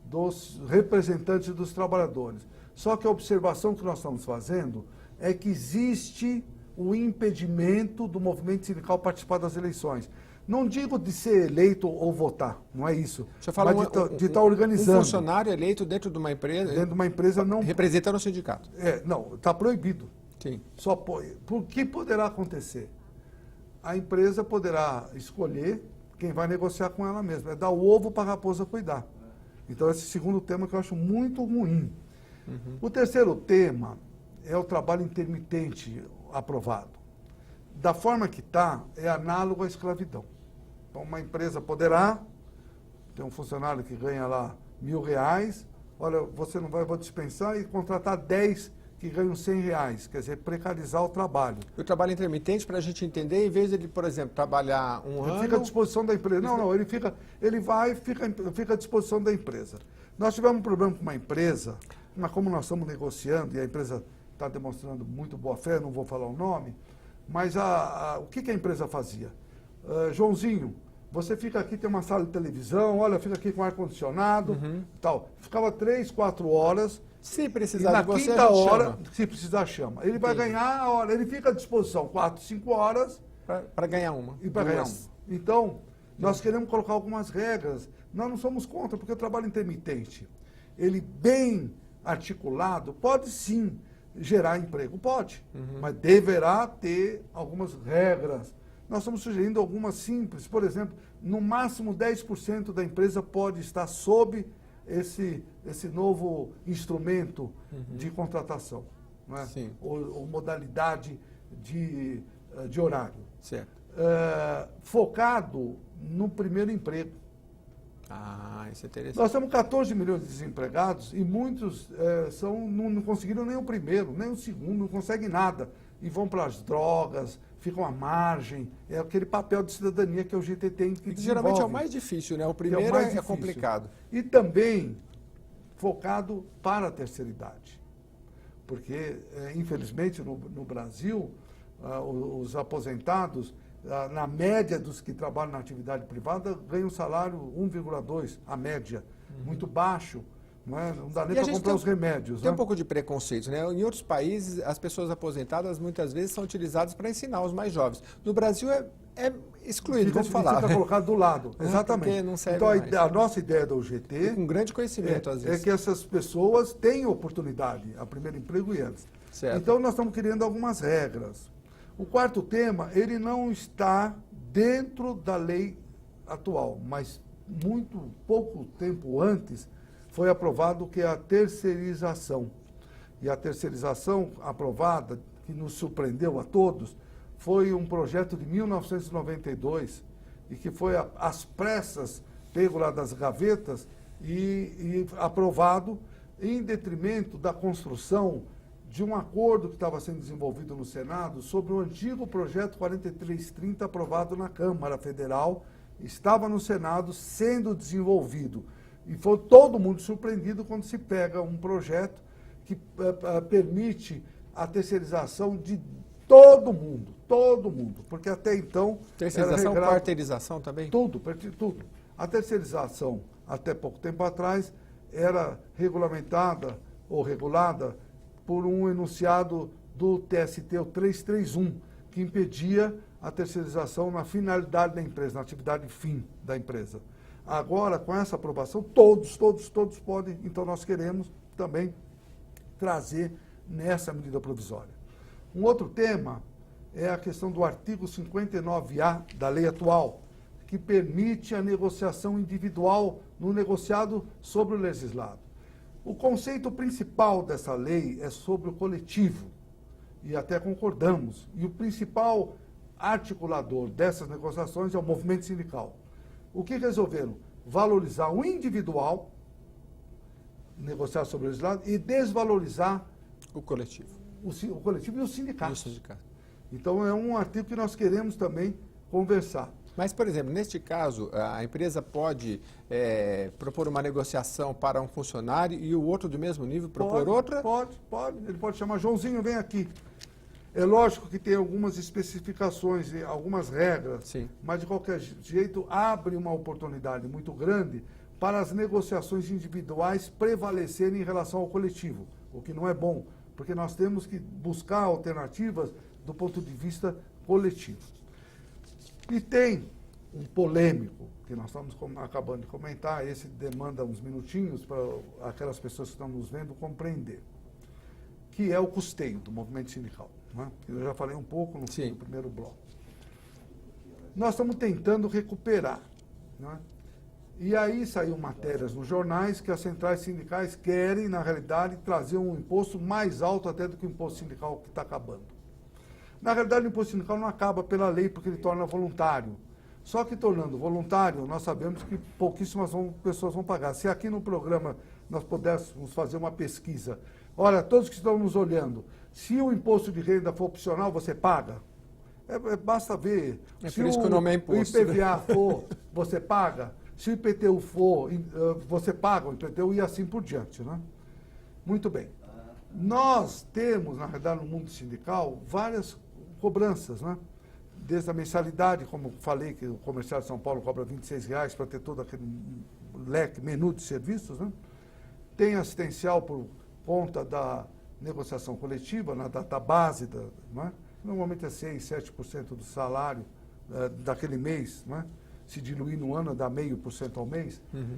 Speaker 2: dos representantes dos trabalhadores. Só que a observação que nós estamos fazendo é que existe o impedimento do movimento sindical participar das eleições. Não digo de ser eleito ou votar, não é isso.
Speaker 1: Você fala
Speaker 2: de estar organizando.
Speaker 1: Um funcionário eleito dentro de uma empresa...
Speaker 2: Dentro de uma empresa não...
Speaker 1: Representando o sindicato.
Speaker 2: Não, está proibido.
Speaker 1: Sim.
Speaker 2: Por que poderá acontecer? A empresa poderá escolher quem vai negociar com ela mesma. É dar o ovo para a raposa cuidar. Então, esse segundo tema que eu acho muito ruim. O terceiro tema é o trabalho intermitente aprovado. Da forma que está, é análogo à escravidão. Então, uma empresa poderá, tem um funcionário que ganha lá R$1.000, olha, você não vai, vou dispensar e contratar 10 que ganham R$100, quer dizer, precarizar o trabalho.
Speaker 1: E o trabalho intermitente, para a gente entender, em vez de ele, por exemplo, trabalhar ano...
Speaker 2: Ele fica à disposição da empresa. Não, ele fica à disposição da empresa. Nós tivemos um problema com uma empresa, mas como nós estamos negociando e a empresa está demonstrando muito boa fé, não vou falar o nome, mas o que a empresa fazia? Joãozinho, você fica aqui, tem uma sala de televisão, olha, fica aqui com ar-condicionado, tal. Ficava 3, 4 horas.
Speaker 1: Se precisar de você,
Speaker 2: na quinta hora, se precisar, chama. Ele vai ganhar a hora, ele fica à disposição 4, 5 horas.
Speaker 1: Para ganhar uma.
Speaker 2: E para ganhar uma. Então, nós queremos colocar algumas regras. Nós não somos contra, porque o trabalho intermitente, ele bem articulado, pode sim gerar emprego, pode, mas deverá ter algumas regras. Nós estamos sugerindo algumas simples, por exemplo, no máximo 10% da empresa pode estar sob esse novo instrumento de contratação, não é?
Speaker 1: Sim.
Speaker 2: Ou modalidade de horário.
Speaker 1: Certo.
Speaker 2: Focado no primeiro emprego.
Speaker 1: Isso é interessante.
Speaker 2: Nós temos 14 milhões de desempregados e muitos não conseguiram nem o primeiro, nem o segundo, não conseguem nada. E vão para as drogas, ficam à margem, é aquele papel de cidadania que o GT tem que desenvolve.
Speaker 1: Geralmente é o mais difícil, né? O primeiro
Speaker 2: mais
Speaker 1: é
Speaker 2: difícil.
Speaker 1: complicado.
Speaker 2: E também focado para a terceira idade. Porque, infelizmente, no Brasil, os aposentados, na média dos que trabalham na atividade privada, ganham salário 1,2, a média, muito baixo. Não dá nem para comprar os remédios.
Speaker 1: Tem um pouco de preconceito, né? Em outros países, as pessoas aposentadas muitas vezes são utilizadas para ensinar os mais jovens. No Brasil é excluído, vamos falar.
Speaker 2: Fica colocado do lado, exatamente.
Speaker 1: Porque não serve
Speaker 2: então
Speaker 1: mais.
Speaker 2: A nossa ideia da UGT
Speaker 1: Com grande conhecimento, às vezes.
Speaker 2: é que essas pessoas tenham oportunidade, a primeiro emprego e antes.
Speaker 1: Certo.
Speaker 2: Então nós estamos criando algumas regras. O quarto tema, ele não está dentro da lei atual, mas muito pouco tempo antes foi aprovado que é a terceirização. E a terceirização aprovada, que nos surpreendeu a todos, foi um projeto de 1992 e que foi às pressas pego lá das gavetas e aprovado em detrimento da construção de um acordo que estava sendo desenvolvido no Senado sobre o antigo projeto 4330 aprovado na Câmara Federal, estava no Senado sendo desenvolvido. E foi todo mundo surpreendido quando se pega um projeto que permite a terceirização de todo mundo, porque até então...
Speaker 1: Terceirização, quarteirização também?
Speaker 2: Tudo. A terceirização, até pouco tempo atrás, era regulamentada ou regulada por um enunciado do TST, o 331, que impedia a terceirização na finalidade da empresa, na atividade fim da empresa. Agora, com essa aprovação, todos podem. Então, nós queremos também trazer nessa medida provisória. Um outro tema é a questão do artigo 59A da lei atual, que permite a negociação individual no negociado sobre o legislado. O conceito principal dessa lei é sobre o coletivo, e até concordamos. E o principal articulador dessas negociações é o movimento sindical. O que resolveram? Valorizar o individual, negociar sobre o legislado, e desvalorizar
Speaker 1: o coletivo.
Speaker 2: O coletivo e o sindicato.
Speaker 1: sindicato.
Speaker 2: Então, é um artigo que nós queremos também conversar.
Speaker 1: Mas, por exemplo, neste caso, a empresa pode propor uma negociação para um funcionário e o outro do mesmo nível propor outra?
Speaker 2: Pode. Ele pode chamar, Joãozinho, vem aqui. É lógico que tem algumas especificações e algumas regras,
Speaker 1: Sim.
Speaker 2: mas de qualquer jeito abre uma oportunidade muito grande para as negociações individuais prevalecerem em relação ao coletivo, o que não é bom, porque nós temos que buscar alternativas do ponto de vista coletivo. E tem um polêmico, que nós estamos acabando de comentar, esse demanda uns minutinhos para aquelas pessoas que estão nos vendo compreender, que é o custeio do movimento sindical. Eu já falei um pouco no primeiro bloco. Nós estamos tentando recuperar. E aí saiu matérias nos jornais que as centrais sindicais querem, na realidade, trazer um imposto mais alto até do que o imposto sindical que está acabando. Na realidade, o imposto sindical não acaba pela lei, porque ele torna voluntário. Só que tornando voluntário, nós sabemos que pouquíssimas pessoas vão pagar. Se aqui no programa nós pudéssemos fazer uma pesquisa, olha, todos que estão nos olhando, se o imposto de renda for opcional, você paga? Basta ver.
Speaker 1: Se por isso que o nome é imposto.
Speaker 2: O IPVA for, você paga? Se o IPTU for, você paga o IPTU e assim por diante. Muito bem. Nós temos, na realidade, no mundo sindical, várias cobranças, Desde a mensalidade, como falei, que o comercial de São Paulo cobra R$26 para ter todo aquele leque, menu de serviços, Tem assistencial por conta da negociação coletiva, na data base, normalmente é 6%, 7% do salário daquele mês, se diluir no ano dá 0,5% ao mês.
Speaker 1: Uhum.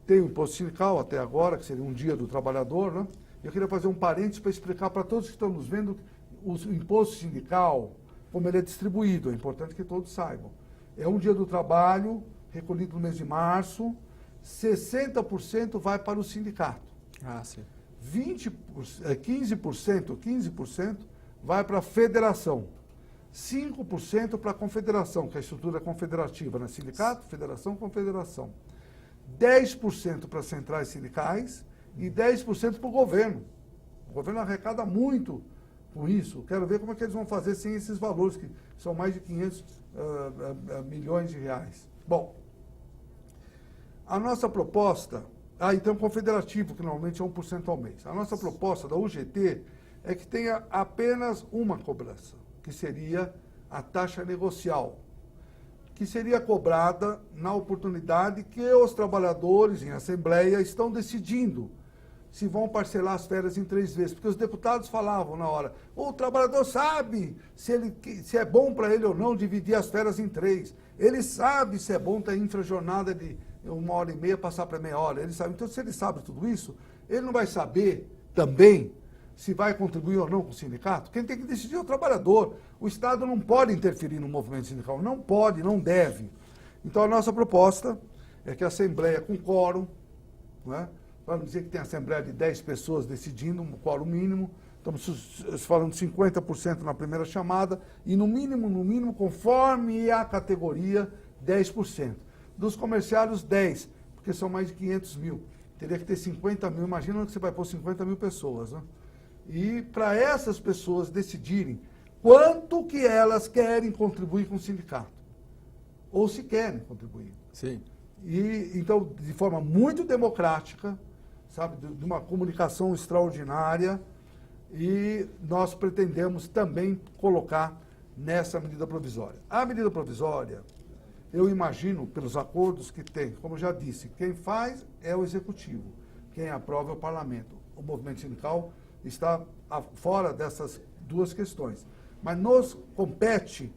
Speaker 2: Tem o imposto sindical até agora, que seria um dia do trabalhador. Eu queria fazer um parênteses para explicar para todos que estão nos vendo o imposto sindical, como ele é distribuído, é importante que todos saibam. É um dia do trabalho, recolhido no mês de março, 60% vai para o sindicato.
Speaker 1: Ah, sim.
Speaker 2: 15% vai para a federação, 5% para a confederação, que é a estrutura confederativa, sindicato, federação, confederação, 10% para as centrais sindicais e 10% para o governo. O governo arrecada muito com isso, quero ver como é que eles vão fazer sem esses valores, que são mais de 500 milhões de reais. Bom, a nossa proposta, então confederativo, que normalmente é 1% ao mês. A nossa proposta da UGT é que tenha apenas uma cobrança, que seria a taxa negocial, que seria cobrada na oportunidade que os trabalhadores em assembleia estão decidindo se vão parcelar as férias em 3 vezes. Porque os deputados falavam na hora, o trabalhador sabe se é bom para ele ou não dividir as férias em 3. Ele sabe se é bom ter infrajornada de 1h30 passar para meia hora. Ele sabe. Então, se ele sabe tudo isso, ele não vai saber também se vai contribuir ou não com o sindicato. Quem tem que decidir é o trabalhador. O Estado não pode interferir no movimento sindical. Não pode, não deve. Então, a nossa proposta é que a Assembleia com quórum, né, para não dizer que tem Assembleia de 10 pessoas decidindo, um quórum mínimo, estamos falando de 50% na primeira chamada, e no mínimo, conforme a categoria, 10%. Dos comerciários, 10%, porque são mais de 500 mil. Teria que ter 50 mil, imagina que você vai pôr 50 mil pessoas, né? E para essas pessoas decidirem quanto que elas querem contribuir com o sindicato, ou se querem contribuir.
Speaker 1: Sim.
Speaker 2: E, então, de forma muito democrática, sabe, de uma comunicação extraordinária, e nós pretendemos também colocar nessa medida provisória. A medida provisória, eu imagino, pelos acordos que tem, como eu já disse, quem faz é o Executivo, quem aprova é o Parlamento. O movimento sindical está fora dessas duas questões. Mas nos compete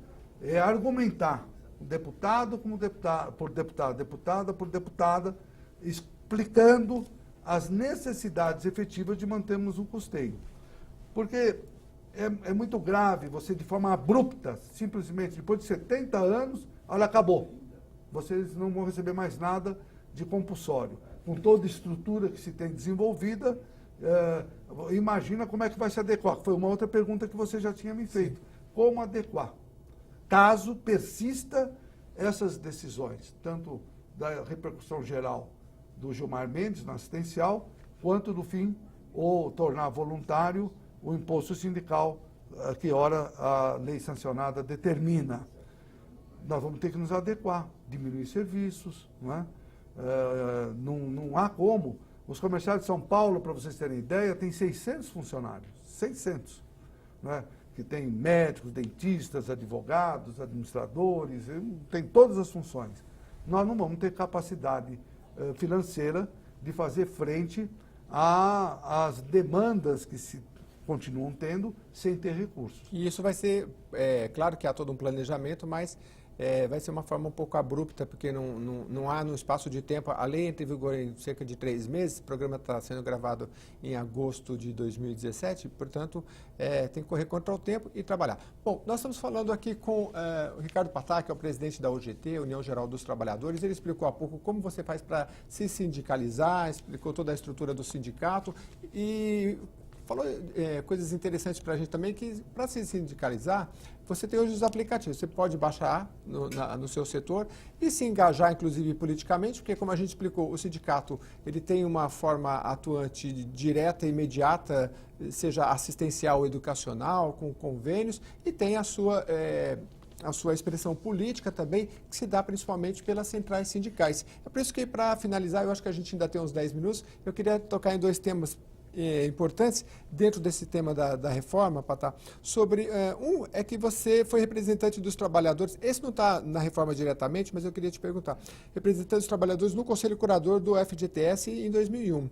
Speaker 2: argumentar, deputado por deputado, deputada por deputada, explicando as necessidades efetivas de mantermos um custeio. Porque é muito grave você, de forma abrupta, simplesmente, depois de 70 anos, olha, acabou. Vocês não vão receber mais nada de compulsório. Com toda a estrutura que se tem desenvolvida, imagina como é que vai se adequar. Foi uma outra pergunta que você já tinha me feito. Como adequar? Caso persista essas decisões, tanto da repercussão geral do Gilmar Mendes, na assistencial, quanto do fim, ou tornar voluntário o imposto sindical, que ora a lei sancionada determina. Nós vamos ter que nos adequar, diminuir serviços, não é? Não há como. Os comerciários de São Paulo, para vocês terem ideia, tem 600 funcionários, 600, não é? Que tem médicos, dentistas, advogados, administradores, tem todas as funções. Nós não vamos ter capacidade financeira de fazer frente às demandas que se continuam tendo sem ter recursos.
Speaker 1: E isso vai ser, claro que há todo um planejamento, mas vai ser uma forma um pouco abrupta, porque não há no espaço de tempo. A lei entra em vigor em cerca de 3 meses, o programa está sendo gravado em agosto de 2017, portanto, tem que correr contra o tempo e trabalhar. Bom, nós estamos falando aqui com o Ricardo Patá, que é o presidente da UGT, União Geral dos Trabalhadores. Ele explicou há pouco como você faz para se sindicalizar, explicou toda a estrutura do sindicato e falou coisas interessantes para a gente também, que para se sindicalizar, você tem hoje os aplicativos. Você pode baixar no seu setor e se engajar, inclusive, politicamente, porque, como a gente explicou, o sindicato ele tem uma forma atuante direta e imediata, seja assistencial ou educacional, com convênios, e tem a sua expressão política também, que se dá principalmente pelas centrais sindicais. É por isso que, para finalizar, eu acho que a gente ainda tem uns 10 minutos, eu queria tocar em 2 temas importantes dentro desse tema da reforma, Patá, sobre um é que você foi representante dos trabalhadores, esse não está na reforma diretamente, mas eu queria te perguntar, representante dos trabalhadores no Conselho Curador do FGTS em 2001.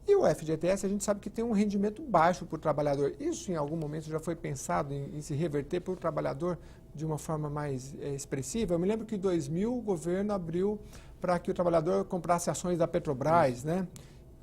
Speaker 1: E o FGTS, a gente sabe que tem um rendimento baixo para o trabalhador. Isso, em algum momento, já foi pensado em se reverter para o trabalhador de uma forma mais expressiva? Eu me lembro que em 2000 o governo abriu para que o trabalhador comprasse ações da Petrobras, né?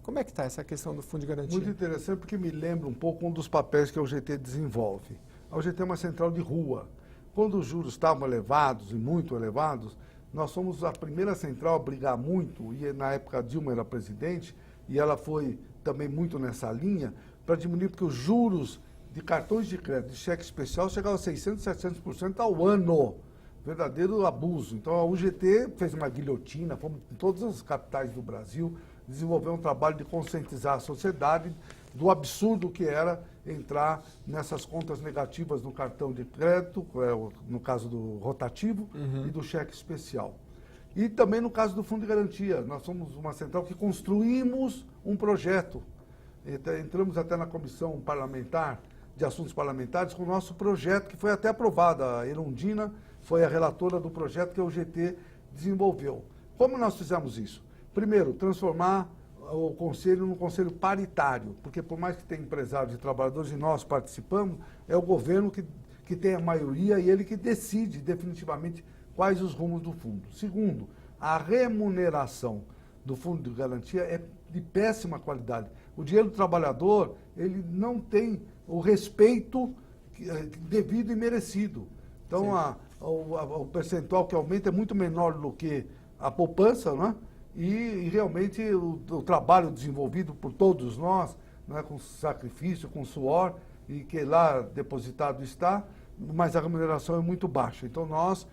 Speaker 1: Como é que está essa questão do fundo de garantia?
Speaker 2: Muito interessante, porque me lembra um pouco um dos papéis que a UGT desenvolve. A UGT é uma central de rua. Quando os juros estavam elevados, e muito elevados, nós fomos a primeira central a brigar muito, e na época a Dilma era presidente, e ela foi também muito nessa linha, para diminuir, porque os juros de cartões de crédito, de cheque especial, chegavam a 600%, 700% ao ano. Verdadeiro abuso. Então a UGT fez uma guilhotina, fomos em todas as capitais do Brasil, desenvolver um trabalho de conscientizar a sociedade do absurdo que era entrar nessas contas negativas do cartão de crédito, no caso do rotativo, e do cheque especial. E também no caso do Fundo de Garantia. Nós somos uma central que construímos um projeto. Entramos até na comissão parlamentar de assuntos parlamentares com o nosso projeto, que foi até aprovado. A Erundina foi a relatora do projeto que a UGT desenvolveu. Como nós fizemos isso? Primeiro, transformar o conselho num conselho paritário, porque por mais que tenha empresários e trabalhadores e nós participamos, é o governo que tem a maioria e ele que decide definitivamente quais os rumos do fundo. Segundo, a remuneração do Fundo de Garantia é de péssima qualidade. O dinheiro do trabalhador, ele não tem o respeito devido e merecido. Então, o percentual que aumenta é muito menor do que a poupança, né? E realmente o trabalho desenvolvido por todos nós, né, com sacrifício, com suor, e que lá depositado está, mas a remuneração é muito baixa. Então, nós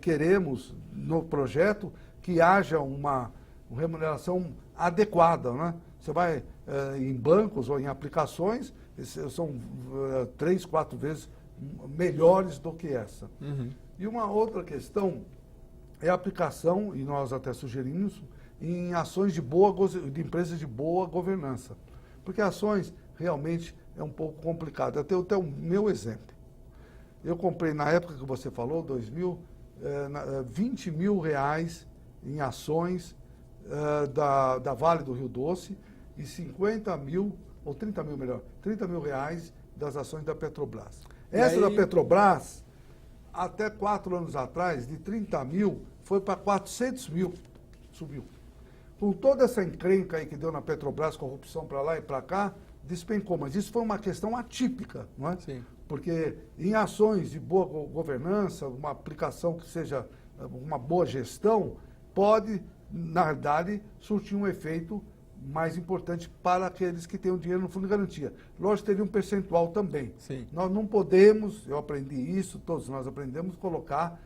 Speaker 2: queremos, no projeto, que haja uma remuneração adequada, né? Você vai em bancos ou em aplicações, são 3, 4 vezes melhores do que essa. E uma outra questão é a aplicação, e nós até sugerimos, em ações de empresas de boa governança. Porque ações realmente é um pouco complicado. Eu tenho até o meu exemplo. Eu comprei, na época que você falou, 2000, 20 mil reais em ações da Vale do Rio Doce e 50 mil, ou 30 mil melhor, 30 mil reais das ações da Petrobras. Essa da Petrobras, até 4 anos atrás, de 30 mil, foi para 400 mil, subiu. Com toda essa encrenca aí que deu na Petrobras, corrupção para lá e para cá, despencou. Mas isso foi uma questão atípica, não é?
Speaker 1: Sim.
Speaker 2: Porque em ações de boa governança, uma aplicação que seja uma boa gestão, pode, na verdade, surtir um efeito mais importante para aqueles que têm o dinheiro no Fundo de Garantia. Lógico, teria um percentual também.
Speaker 1: Sim.
Speaker 2: Nós não podemos, eu aprendi isso, todos nós aprendemos, colocar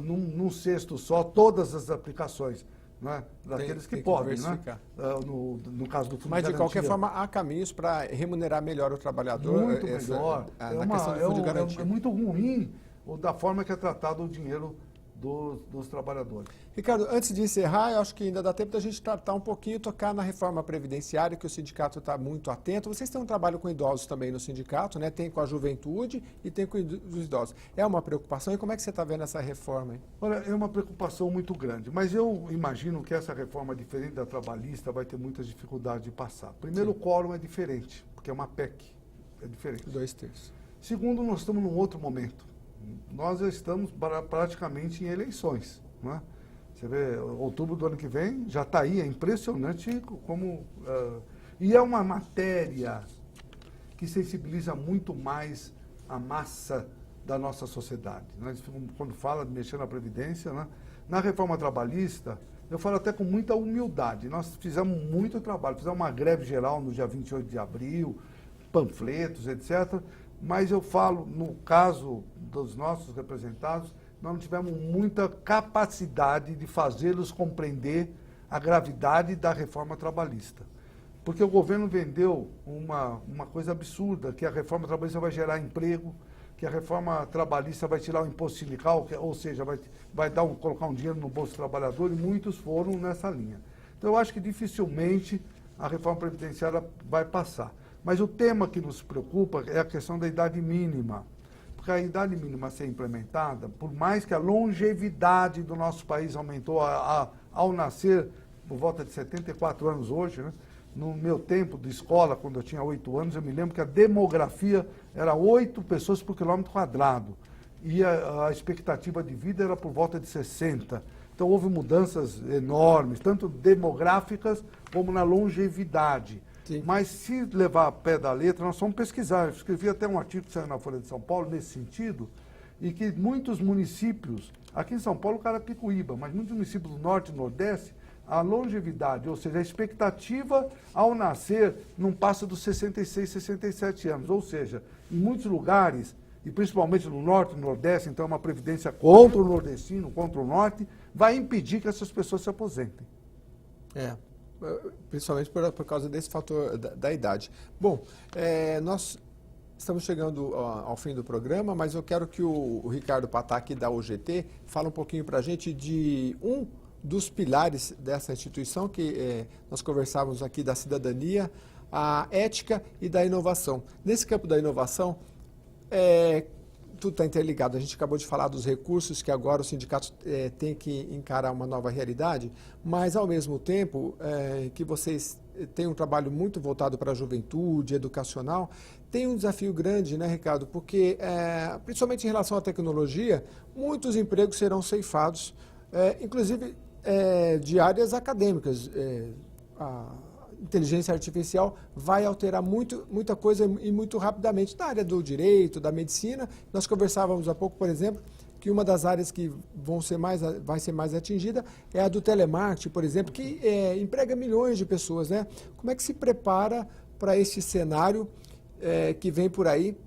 Speaker 2: num cesto só todas as aplicações, né? Daqueles que podem, né? No caso do Fundo de Garantia.
Speaker 1: Mas, de qualquer forma, há caminhos para remunerar melhor o trabalhor.
Speaker 2: Muito melhor. É muito ruim da forma que é tratado o dinheiro dos trabalhadores.
Speaker 1: Ricardo, antes de encerrar, eu acho que ainda dá tempo da gente tratar um pouquinho, tocar na reforma previdenciária, que o sindicato está muito atento. Vocês têm um trabalho com idosos também no sindicato, né? Tem com a juventude e tem com os idosos. É uma preocupação? E como é que você está vendo essa reforma? Hein?
Speaker 2: Olha, é uma preocupação muito grande, mas eu imagino que essa reforma, diferente da trabalhista, vai ter muitas dificuldades de passar. Primeiro, o quórum é diferente, porque é uma PEC, é diferente.
Speaker 1: 2/3.
Speaker 2: Segundo, nós estamos num outro momento. Nós já estamos praticamente em eleições, não é? Você vê, outubro do ano que vem já está aí, é impressionante como... e é uma matéria que sensibiliza muito mais a massa da nossa sociedade. Nós, quando fala de mexer na Previdência, né? Na reforma trabalhista, eu falo até com muita humildade. Nós fizemos muito trabalho, fizemos uma greve geral no dia 28 de abril, panfletos, etc., mas eu falo, no caso dos nossos representados, nós não tivemos muita capacidade de fazê-los compreender a gravidade da reforma trabalhista. Porque o governo vendeu uma coisa absurda, que a reforma trabalhista vai gerar emprego, que a reforma trabalhista vai tirar o imposto sindical, ou seja, vai colocar um dinheiro no bolso do trabalhador, e muitos foram nessa linha. Então, eu acho que dificilmente a reforma previdenciária vai passar. Mas o tema que nos preocupa é a questão da idade mínima. Porque a idade mínima a ser implementada, por mais que a longevidade do nosso país aumentou ao nascer, por volta de 74 anos hoje, né? No meu tempo de escola, quando eu tinha 8 anos, eu me lembro que a demografia era 8 pessoas por quilômetro quadrado. E a expectativa de vida era por volta de 60. Então houve mudanças enormes, tanto demográficas como na longevidade. Sim. Mas se levar a pé da letra, nós vamos pesquisar. Eu escrevi até um artigo que saiu na Folha de São Paulo nesse sentido, e que muitos municípios, aqui em São Paulo, Carapicuíba, mas muitos municípios do Norte e Nordeste, a longevidade, ou seja, a expectativa ao nascer não passa dos 66, 67 anos. Ou seja, em muitos lugares, e principalmente no Norte e no Nordeste, então uma previdência contra o nordestino, contra o Norte, vai impedir que essas pessoas se aposentem.
Speaker 1: É. principalmente por causa desse fator da idade. Bom, nós estamos chegando ao fim do programa, mas eu quero que o Ricardo Patá, aqui da UGT, fale um pouquinho para a gente de um dos pilares dessa instituição, que nós conversávamos aqui, da cidadania, a ética e da inovação. Nesse campo da inovação, tudo está interligado. A gente acabou de falar dos recursos que agora o sindicato tem que encarar uma nova realidade, mas, ao mesmo tempo, que vocês têm um trabalho muito voltado para a juventude, educacional, tem um desafio grande, né, Ricardo? Porque, principalmente em relação à tecnologia, muitos empregos serão ceifados, inclusive de áreas acadêmicas. A inteligência artificial vai alterar muita coisa e muito rapidamente. Na área do direito, da medicina, nós conversávamos há pouco, por exemplo, que uma das áreas que vai ser mais atingida é a do telemarketing, por exemplo, que emprega milhões de pessoas, né? Como é que se prepara para esse cenário que vem por aí,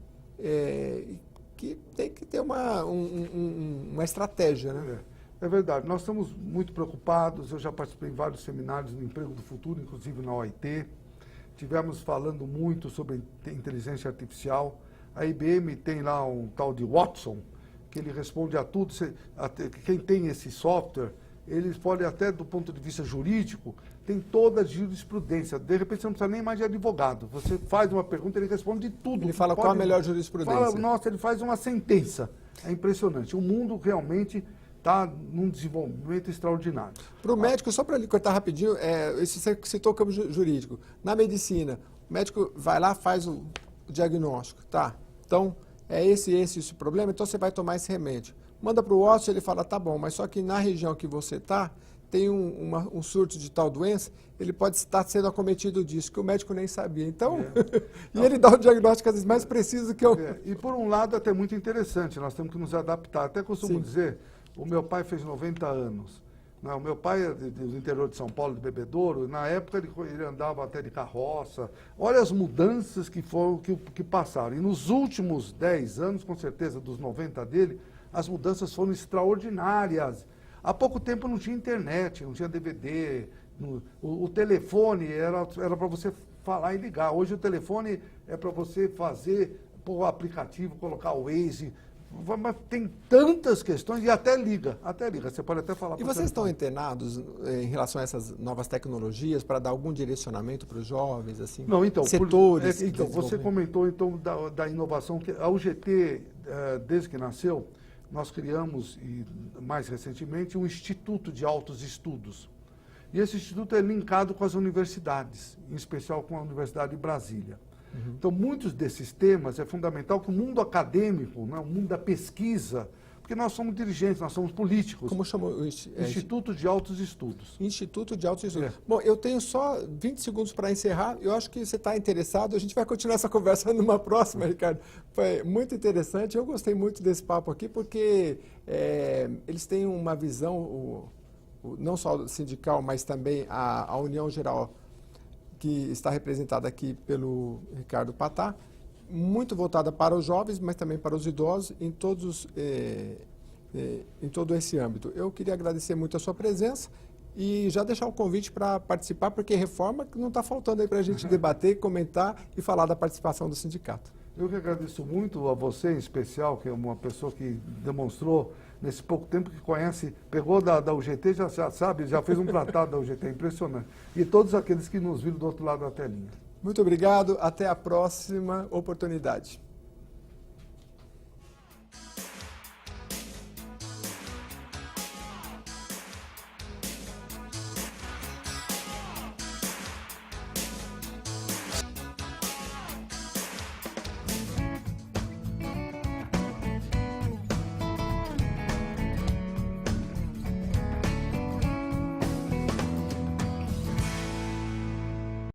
Speaker 1: que tem que ter uma estratégia, né?
Speaker 2: É verdade, nós estamos muito preocupados, eu já participei em vários seminários no Emprego do Futuro, inclusive na OIT, tivemos falando muito sobre inteligência artificial, a IBM tem lá um tal de Watson, que ele responde a tudo, quem tem esse software, eles podem até do ponto de vista jurídico, tem toda a jurisprudência, de repente você não precisa nem mais de advogado, você faz uma pergunta, ele responde de tudo.
Speaker 1: Ele fala qual a melhor jurisprudência.
Speaker 2: Nossa, ele faz uma sentença, é impressionante, o mundo realmente está num desenvolvimento extraordinário.
Speaker 1: Para o médico, só para ele cortar rapidinho, você citou o campo jurídico. Na medicina, o médico vai lá, faz o diagnóstico. Tá, então é esse o problema, então você vai tomar esse remédio. Manda para o Watson, ele fala, tá bom, mas só que na região que você está, tem um surto de tal doença, ele pode estar sendo acometido disso, que o médico nem sabia. Então, e ele dá o diagnóstico às vezes mais preciso que eu.
Speaker 2: E por um lado, até muito interessante, nós temos que nos adaptar. Até costumo dizer, o meu pai fez 90 anos. O meu pai é do interior de São Paulo, de Bebedouro, na época ele andava até de carroça. Olha as mudanças que passaram. E nos últimos 10 anos, com certeza, dos 90 dele, as mudanças foram extraordinárias. Há pouco tempo não tinha internet, não tinha DVD, o telefone era para você falar e ligar. Hoje o telefone é para você pôr o aplicativo, colocar o Waze. Mas tem tantas questões e até liga. Você pode até falar.
Speaker 1: E vocês estão antenados em relação a essas novas tecnologias para dar algum direcionamento para os jovens, assim?
Speaker 2: Não, então,
Speaker 1: setores.
Speaker 2: Então, você comentou então da inovação que a UGT, desde que nasceu, nós criamos e mais recentemente um Instituto de Altos Estudos. E esse instituto é linkado com as universidades, em especial com a Universidade de Brasília. Então, muitos desses temas é fundamental que o mundo acadêmico, né, o mundo da pesquisa, porque nós somos dirigentes, nós somos políticos.
Speaker 1: Como chamou o
Speaker 2: Instituto de Altos Estudos.
Speaker 1: Instituto de Altos Estudos. Bom, eu tenho só 20 segundos para encerrar. Eu acho que você está interessado. A gente vai continuar essa conversa numa próxima, Ricardo. Foi muito interessante. Eu gostei muito desse papo aqui, porque eles têm uma visão, não só sindical, mas também a União Geral, que está representada aqui pelo Ricardo Patá, muito voltada para os jovens, mas também para os idosos, em todo esse âmbito. Eu queria agradecer muito a sua presença e já deixar o convite para participar, porque reforma não está faltando aí para a gente debater, comentar e falar da participação do sindicato.
Speaker 2: Eu que agradeço muito a você, em especial, que é uma pessoa que demonstrou, nesse pouco tempo que conhece, pegou da UGT, já sabe, já fez um tratado da UGT, impressionante. E todos aqueles que nos viram do outro lado da telinha.
Speaker 1: Muito obrigado, até a próxima oportunidade.